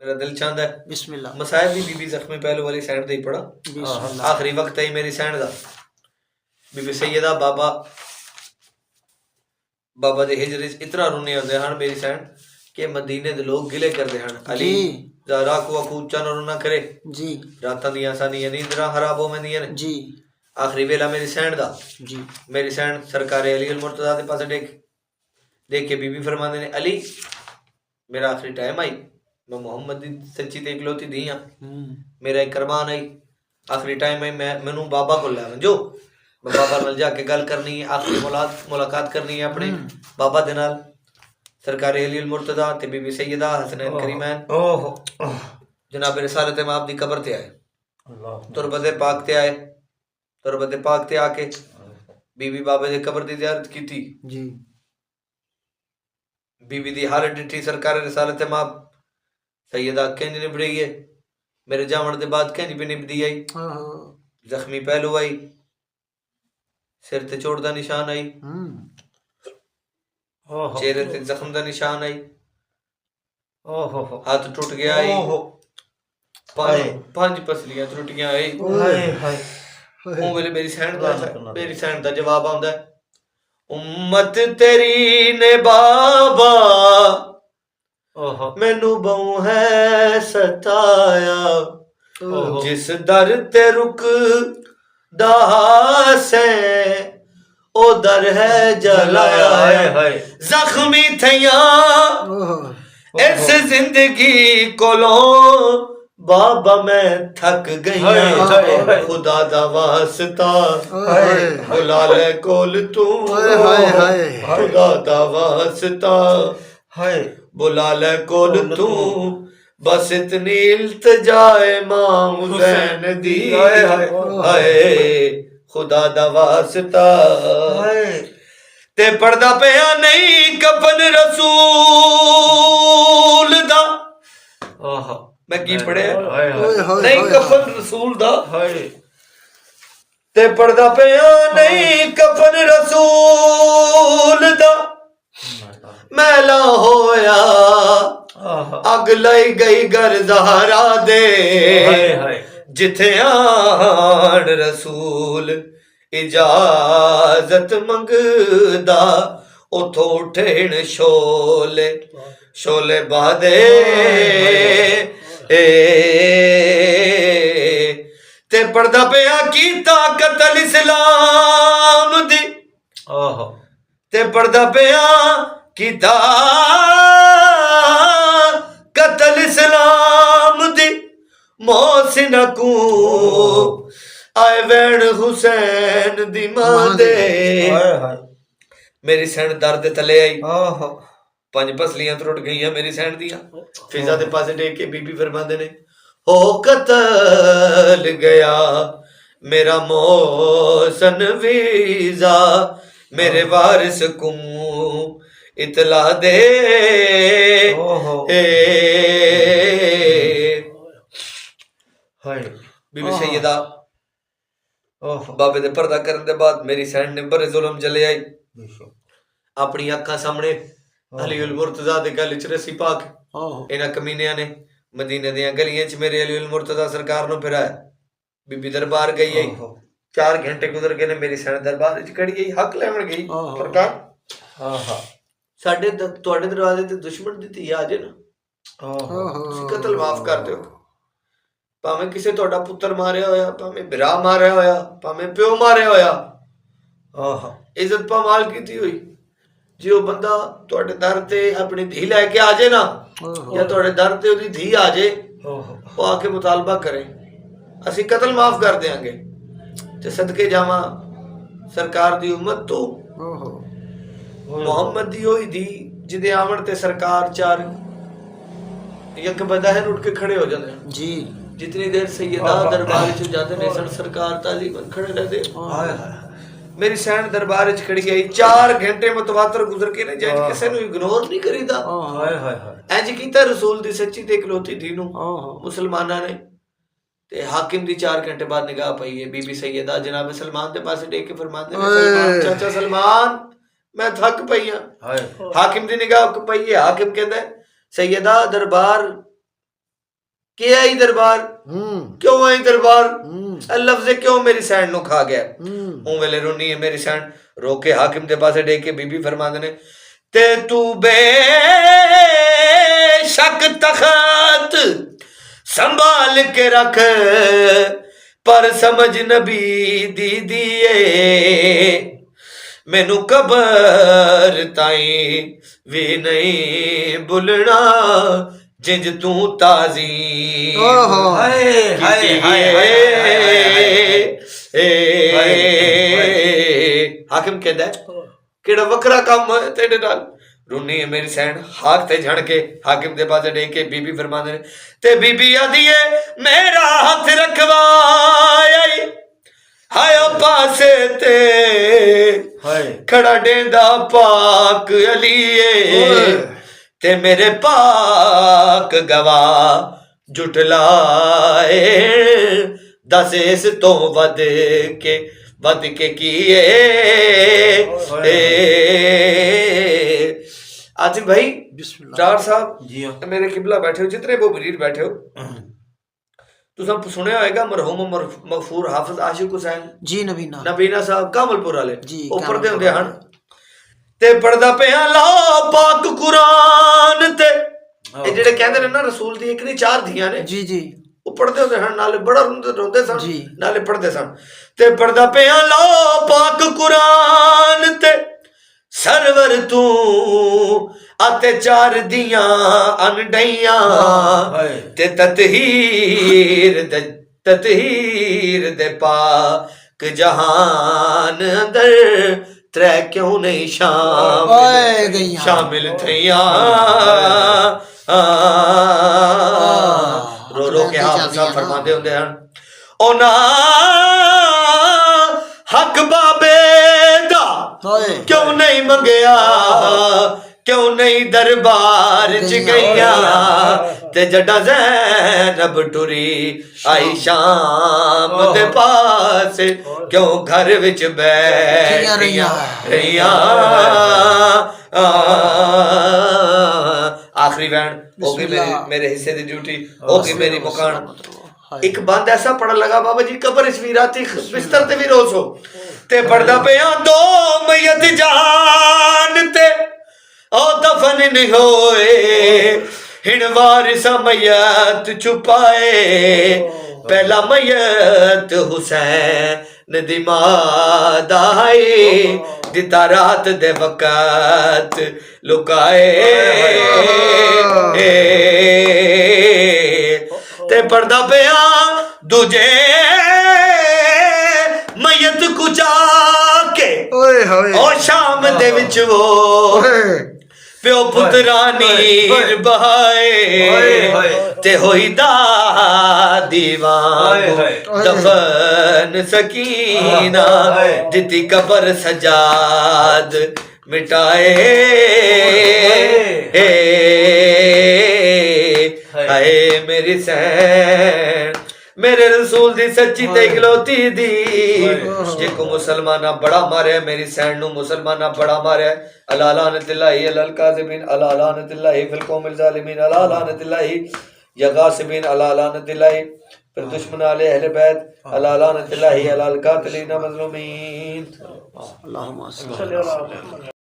मेरा दिल चाहता है बिस्मिल्लाह मसायब दी बीबी जख्मी पहलू वाली सैंड दी पढ़ा। बिस्मिल्लाह आखिरी वक्त है मेरी सैंड दा बीबी सैयदा बाबा दे हिजरे इतना रोने आते हैं मेरी सैंड के मदीने दे लोग गिले करते हैं अली जी ज़रा को अकूचा न रोना करे जी रातां दियां सानियां नींदरां खराब हो मैंदियां ने। जी आखिरी वेला मेरी सैंड दा जी मेरी सैंड सरकार अली अल मुर्तज़ा दे पासे देख के बीबी फरमांदे ने अली मेरा आखिरी टाइम आई मैं मोहम्मद दी सच्ची ते इकलौती धी हां मेरा एक कुर्बान आई आखिरी टाइम आई मैं मैनू बाबा को लै जो मैं बाबा नाल जाके गल करनी है आखिरी मुलाकात करनी है अपने बाबा दे नाल सरकार अली अल मुर्तज़ा ते बीबी सैयदा हसनैन करीमैन जनाब रिसालत माब दी कब्र ते आए तुरबत पाक ते आए तुरबत पाक ते आके बीबी बाबे दे कब्र दी ज़ियारत कीती जी बीबी दी हालत डिठी सरकार रिसालत माब सैयदा कंज निबड़ी है मेरे जावन दे बाद कंज भी निबदी आई जख्मी पहलू आई सिर ते चोट दा निशान आई चेहरे ते जख्म दा निशान आई हाथ टूट गया आई पांच पसलियां त्रुटियां आई ਉਹ ਵੇਲੇ ਮੇਰੀ ਸੈਂਡ ਦਾ ਜਵਾਬ ਆਉਂਦਾ ਉम्मत तेरी ने बाबा मैनू बहु है सताया जिस दर ते रुकदा से ओ दर है जलाया जख्मी थैया इस जिंदगी कोलों बाबा मैं थक गई खुदा दा वास्ता बुला ले कोल तू खुदा दा वास्ता बुला ले कोल तू बस इतनी इल्तिजाए मां हुसैन दी हाय खुदा दा वास्ता ते पढ़दा पिया नहीं कफन रसूल दा मैं की पढ़िया नहीं कफन रसूल दा ते पढ़दा पिया नहीं कफन रसूल दा मैला होया अग लाई गई घर ज़हरा दे जिथे आन रसूल इजाजत मंगदा उथों उठेण शोले शोले बादे ते पढ़दा पिया कीता कतल इस्लाम दी ते पढ़दा पिया कीता कतल इस्लाम दी मोहसिन को आए वैन हुसैन दी मां दे मेरी सैन दर्द तले आई पंज पसलियां त्रुट गई मेरी सैन दियां फिजा दे पासे देख के बीबी फरमांदे ने हो कतल गया मेरा मोहसन वीजा मेरे वारिस को इतला दे बीबी सैयदा बाबे दे पर्दा करन दे बाद मेरी सैन ने बड़े जुल्म जले आई अपनी अखां सामने अली उल मुर्तज़ा दे गल च रस्सी पा के इन्हां कमीनियां ने मदीने दियां गलियां च मेरे अली उल मुर्तज़ा सरकार नूं फिराया बीबी दरबार गई आई 4 घंटे गुजर गए ने मेरी सैन दरबार च खड़ी गई हक लैवण गई सरकार साडे तुहाडे दरवाजे ते दुश्मन दी धी आ जे ना तुसीं कतल माफ कर दिओ भावें किसे तुहाडा पुत्तर मारिया होया भावें बिरा मारिया होया भावें प्यो मारिया होया इज्जत पामाल कीती हुई जे वो बंदा तुहाडे दर ते अपनी धी लैके आ जाए ना या तुहाडे दर ते ओदी धी आ जाए वो आके मुतालबा करे असीं कतल माफ कर देंगे ते सदके जावां सरकार दी उम्मत तो मोहम्मद दी होई दी जिदे आवण ते सरकार चार यक बदाहन उठ के खड़े हो जाते जी जितनी देर सैयदा दरबार च जाते ने सरकार तालीमन खड़े रहते मेरी सैन दरबार च खड़ी गई 4 घंटे मुतवातर गुजर के ने जज किसे नु इग्नोर नहीं करीदा इंज कीता रसूल दी सच्ची ते इकलौती धी नु मुसलमानां ने ते हाकिम दी 4 घंटे बाद निगाह पई है बीबी सैयदा जनाब सलमान दे पासे देख के फरमाते ने सलमान चाचा सलमान मैं थक पई हां हाकिम दी निगाह पई है हाकिम कहंदा सैयदा दरबार कि आई दरबार क्यों आई दरबार लफ्ज़ क्यों मेरी सैन नु खा गया हूं वेले रोनी है मेरी सैन रोके हाकिम दे पासे डे के बीबी फरमांदे ने ते तू बेशक तखत संभाल के रख पर समझ नबी दी दिए मैनू कबर ताई भी नहीं भुलना जिंज तू ताजी हाकिम कहदा केड़ा वखरा काम है तेरे नाल रुनी है मेरी सैन हाक ते झड़ के हाकिम दे पासे डे के बीबी फरमांदे ने ते बीबी आदी है मेरा हाथ रखवाई हाय पासे ते खड़ा डेंदा पाक अलीए ते मेरे पाक गवाह जुटलाए दस इस तो वध के किए आसिफ भाई चार साहब जी मेरे किबला बैठे हो जितने वो मरीद बैठे हो तुसां सुनिया होएगा मरहूम मगफूर हाफिज आशिक हुसैन जी नबीना साहब कामलपुर वाले वो पढ़दे हुंदे हन ते पढ़दा पिया ला पाक कुरान ते ਇਹ ਜਿਹੜੇ ਕਹਿੰਦੇ ਨੇ ਨਾ ਰਸੂਲ ਦੀ ਇੱਕ ਨਹੀਂ ਚਾਰ ਧੀਆਂ ਨੇ ਜੀ ਜੀ ਉਹ ਪੜਦੇ ਹੁੰਦੇ ਹਨ ਨਾਲੇ ਬੜਾ ਰੋਂਦੇ ਸਨ ਨਾਲੇ ਪੜਦੇ ਸਨ ਤੇ ਪੜਦਾ ਪਿਆ ਲਾ ਪਾਕ ਕੁਰਾਨ ਤੇ ਸਰਵਰ ਤੂੰ ਅਤੇ ਚਾਰ ਦੀਆਂ ਅਨਡਈਆਂ ਤੇ ਤਤਹੀਰ ਦੇ ਪਾਕ ਜਹਾਨ ਅੰਦਰ त्रै क्यों नहीं शामिल थैया रो रो के हाफिज साहब फरमाते होंदे हन ओना हक बाबे दा क्यों नहीं मंगया क्यों नहीं दरबार च गईया ते जड़ा ज़ैनब टुरी आई शाम दे पास क्यों घर विच बैठियां रहियां आखिरी वैन हो गई मेरे हिस्से दी ड्यूटी हो गई मेरी मुकान एक बंद ऐसा पढ़न लगा बाबा जी कबर च भी राती बिस्तर ते भी रोज हो ते पढ़दा पिया दो मैयत जान ते ओ दफन नहीं होए हिण वारिस मैयत छुपाए पहला मैयत हुसैन दी मां आई दिता रात दे वक़्त लुकाए ते पढ़दा पिया दूजे मैयत कुचा के ओ शाम दे विच वो प्यो पुत्रानी बहाए ते होई दादी वांगू दफन सकीना दिती कबर सजाद मिटाए हाय मेरी सैन मेरे रसूल दी सच्ची ते इकलौती दी जेको मुसलमाना बड़ा मारे मेरी सैन नु मुसलमाना बड़ा मारे अला लानतिल्लाहि अलल काज़िबीन अला लानतिल्लाहि फिल कौमिल ज़ालिमीन अला लानतिल्लाहि या गासिबीन अला लानतिल्लाहि फिर दुश्मन अले अहले बैत अला लानतिल्लाहि अलल कातिलीन मज़लूमीन अल्लाहुम्मा सल्ली अला